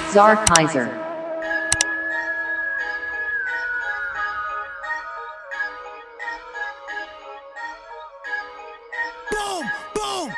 CZAR KAISER. Boom, boom,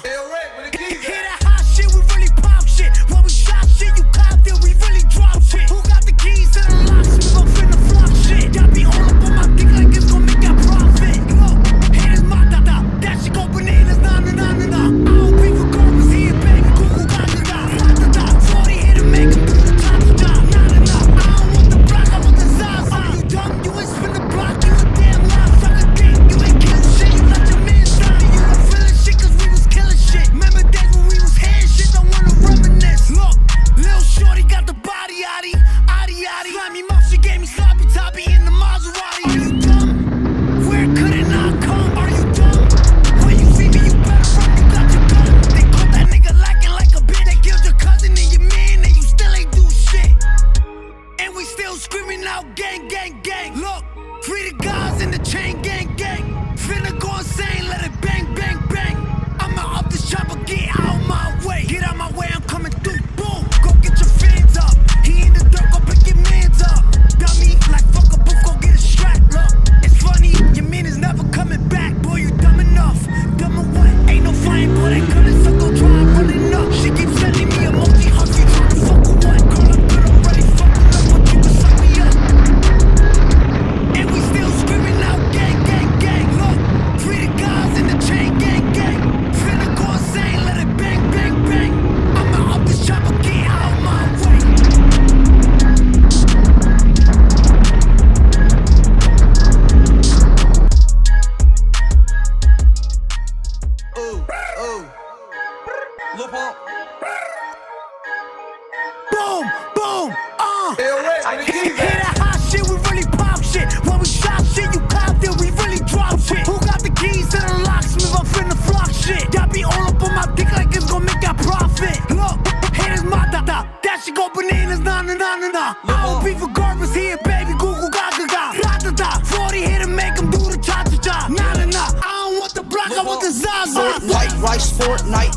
hear that hot shit, we really pop shit. When we shot shit, you copped it, we really drop shit. Who got the keys to the locks? We gon' finna flop shit. Y'all be all up on my dick like it's gon' make that profit. Look, here's my da-da, that shit go bananas, nah. I don't be for garbage here, baby, Google got the da-da. 40 here to make him do the top, nah. I don't want the block, I want the Zaza. You dumb, you ain't spin the block, you a damn lie. Suck a dick, you ain't kill shit, you let your man stop. You don't feel shit, cause we was killing shit. Remember days when we was hearing shit, don't wanna reminisce. Look, Lil Shorty got the body, yaddy. Slimy mouth, she gave me sloppy toppy in the Maserati. Are you dumb? Where could it not come? Are you dumb? When you see me, you better run, you got your gun. They caught that nigga lacking like a bitch. They killed your cousin and your man, and you still ain't do shit. And we still screaming out gang, gang, gang. Look, free the guys in the chain gang, gang. Finna go insane, let it bang, bang, bang. I'ma up this chopper, get out my way. Get out my way, I'm coming through, boom. Go get your fans up. He in the dirt, go pick your mans up. Dummy, like fuck a booth, go get a strap. Look, it's funny, your man is never coming back. Boy, you dumb enough. Dumb or what? Ain't no flying, boy, that gun is so go try running up. She keeps sending me emoji hugs, you tryna fuck with what? Girl, I'm good already, fucking up, but you can suck me up. And we still screaming out gang, gang, gang. Look, free the guys in the chain gang, gang. Finna go insane, let it bang, bang, bang. I'ma up this chopper, get out my way. Lil Pump. Boom, boom, hear that hot shit, we really pop shit. When we shot shit, you copped it, we really drop shit. Who got the keys to the locksmith? I'm finna flock shit. Y'all be all up on my dick like it's gon' make that profit. Look, here's my da-da, that shit go bananas, nah. I don't be for garbage here, baby, Google gaga. Da-da, 40 here to make him do the cha-cha-cha. Nah. I don't want the block, I want the Zaza. White rice, Fortnite,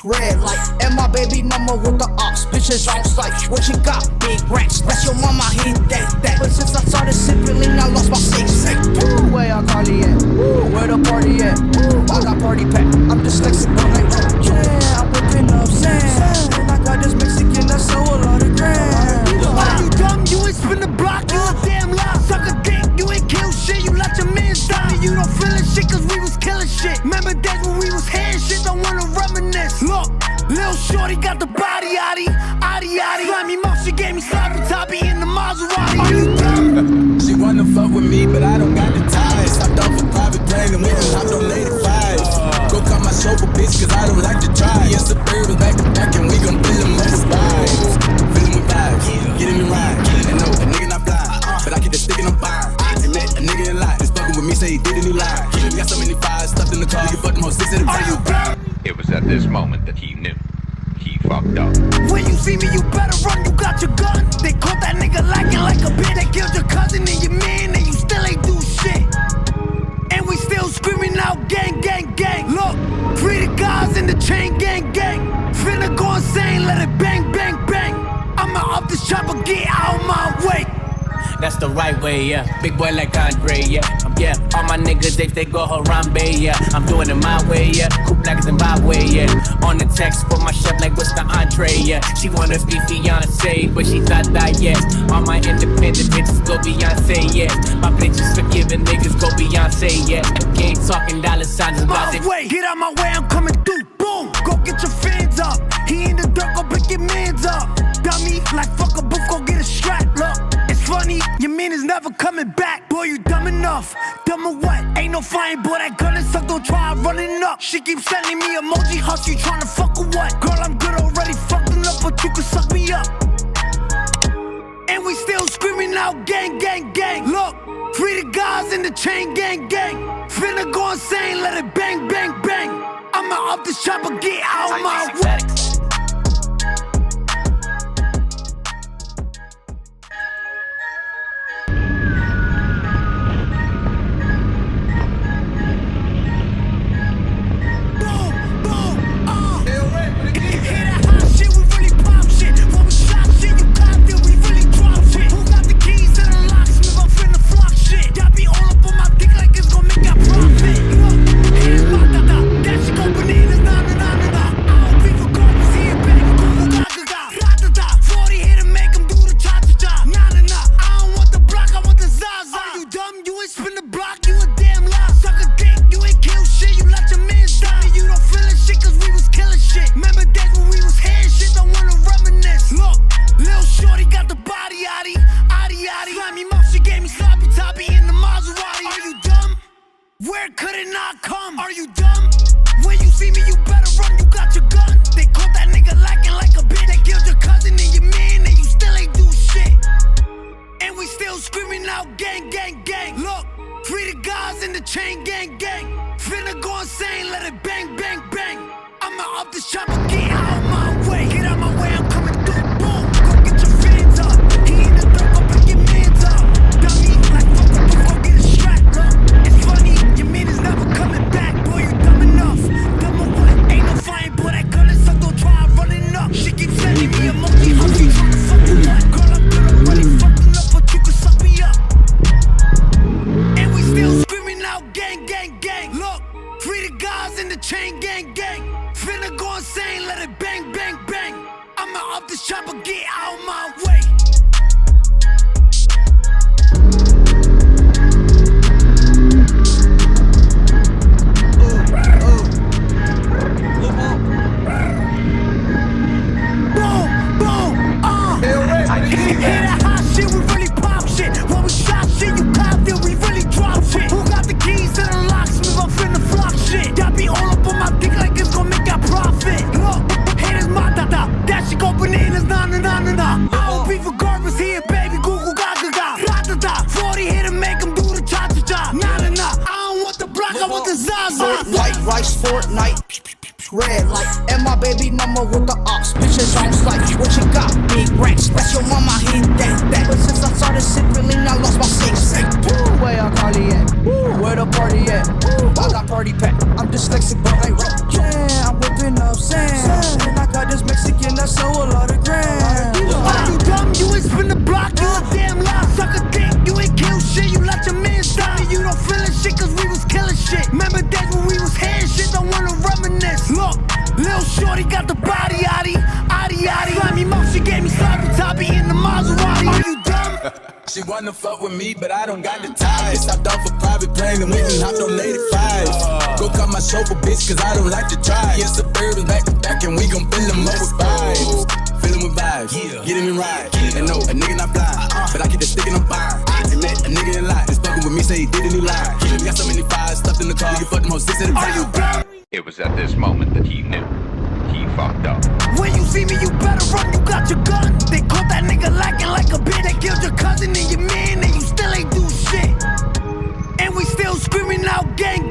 red light, and my baby mama with the ox. Bitches on sight, what you got? Big racks, that's your mama, hit that. But since I started sipping lean, I lost my safe. Woo, where I Carly at? Woo, where the party at? Woo, I got party pack. I'm dyslexic, but like, yeah, I'm whipping up sand. And I got this Mexican that's so a lot of grand. Are you dumb? You ain't spin the block, you a damn lie. Suck a dick, you ain't kill shit, you let your man stop. You don't feel shit, cause we was killing shit. Remember days when we was hearing shit, don't wanna reminisce. Look, Lil Shorty got the body, yaddy. Slimy mouth, she gave me sloppy toppy in the Maserati. Are you dumb? She wanna fuck with me, but I don't got the ties. Hopped off a private plane and we done hopped on 85. Go call my chauffeur, bitch, cause I don't like to drive. Yes, the bird was back to back and we gon' fill him with vibes. Fill him with vibes, get in the ride. And no, a nigga not fly, but I get the stick and I'm fine. I met a nigga in line, just fucking with me, say he did and he lied. We got so many fires stuffed in the car, we can fuck them whole 6 at a time. Are you dumb? It was at this moment that he knew. He fucked up. When you see me, you better run, you got your gun. They caught that nigga lacking like a bitch. They killed your cousin and your man, and you still ain't do shit. And we still screaming out gang, gang, gang. Look, free the guys in the chain gang, gang. Finna go insane, let it bang, bang, bang. I'ma up this chopper, get out my way. That's the right way, yeah. Big boy like Andre, yeah. Yeah, all my niggas, they go Harambe, yeah. I'm doing it my way, yeah. Coop like Zimbabwe, yeah. On the text for my chef, like what's the entree, yeah. She wanna be fiancé, but she thought that, yes. All my independent bitches go Beyonce, yeah. My bitches forgiving niggas go Beyonce, yeah. Gang talking dollar signs about it. Way, get out my way, I'm coming through, boom. Go get your fans up. He in the dirt, go pick your mans up. Dummy, like fuck a booth, go get a strap, look. It's funny, your man is never coming back. Boy, you dumb enough. Dumb or what? Ain't no flying, boy, that gun is suck, don't try running up. She keeps sending me emoji hugs, you tryna fuck or what? Girl, I'm good already, fucking up, but you can suck me up. And we still screaming out gang, gang, gang. Look, free the guys in the chain gang, gang. Finna go insane, let it bang, bang, bang. I'ma up this chopper, get out my way. Hear that hot shit, we really pop shit. When we this chopper, get out my way. Hear that hot shit, we really pop shit. When we shot shit, you cop it, we really drop shit. Who got the keys to the locksmith? I'm finna flock shit. Y'all be all up on my dick like it's gon' make y'all profit. Look, haters my da-da. That shit go bananas, nah. I don't be for garbage here, baby. Google gaga. Ra-da-da. 40 here to make them do the cha-cha-cha. Nah. I don't want the block, I want the Zaza. White rice, Fortnite, red light. And my baby mama with the ops. Bitches on sight. What you got? Big racks. That's your mama hit that. But since I started sipping lean, I lost my 6ix9ine. Where y'all Carly at? Where the party at? I got party pack. I'm dyslexic, but I rap. Yeah, I'm whipping up sand. And I got this Mexican that sell a lot of grand. Are you dumb? You ain't spin the block. You a damn lie. Suck a dick. You ain't kill shit. You let your man stop me. You don't feel it shit cause we was killing shit. Remember days when we was head shit. Don't wanna reminisce. Look, Lil Shorty got the body yaddy. Slimy mouth, she gave me sloppy toppy in the Maserati. Are you dumb? She wanna fuck with me, but I don't got the ties. Hopped off a private plane and went and hopped on 85. Go cut my chauffeur, bitch, cause I don't like to drive. Yeah, Suburban back to back and we gon' fill them up with vibes. Fill them with vibes, get him in ride. And no, a nigga not blind, but I keep the stick and I'm fine. I met a nigga in line, just fucking with me, say he did a new line. Got so many fires stuffed in the car, nigga fuck them whole 6 at a time. Are you dumb? It was at this moment that he knew. He fucked up. When you see me, you better run, you got your gun. They caught that nigga lacking like a bitch. They killed your cousin and your man, and you still ain't do shit. And we still screaming out gang.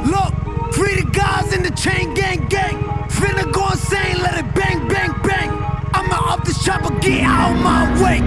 Look, free the guys in the chain gang. Finna go insane, let it bang. I'ma up this chopper, get out my way.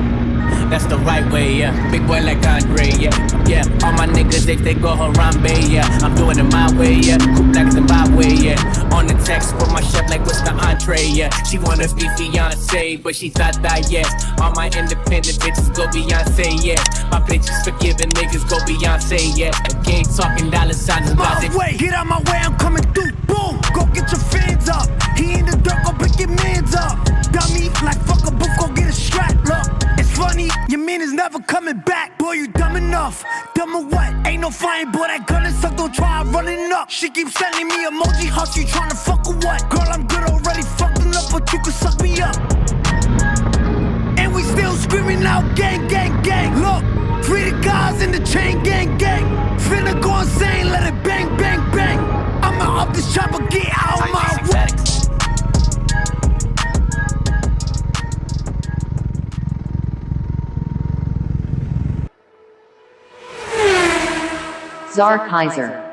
That's the right way, yeah. Big boy like Andre, yeah. Yeah, all my niggas, they go Harambe, yeah. I'm doing it my way, yeah. Coop like Zimbabwe, yeah. On the text with my chef like what's the entree, yeah. She wanna be Beyonce, but she thought that, yes. All my independent bitches go Beyonce, yeah. My bitches forgiving niggas go Beyonce, yeah. Again, talking dollar signs about it. Way, get out my way, I'm coming through. Boom, go get your fans up. He in the dirt, go pick your mans up. Dummy, like fuck a booth, go get a strap. Look, it's funny, your man is never coming back. Boy, you dumb enough. Dumb or what? Ain't no flying, boy, that gun is stuck, don't try running up. She keeps sending me emoji hugs, you tryna fuck or what? Girl, I'm good already, fucking up, but you can suck me up. And we still screaming out gang. Look, free the guys in the chain gang. Finna go insane, let it bang. I'ma up this chopper, get out my way. CZAR KAISER.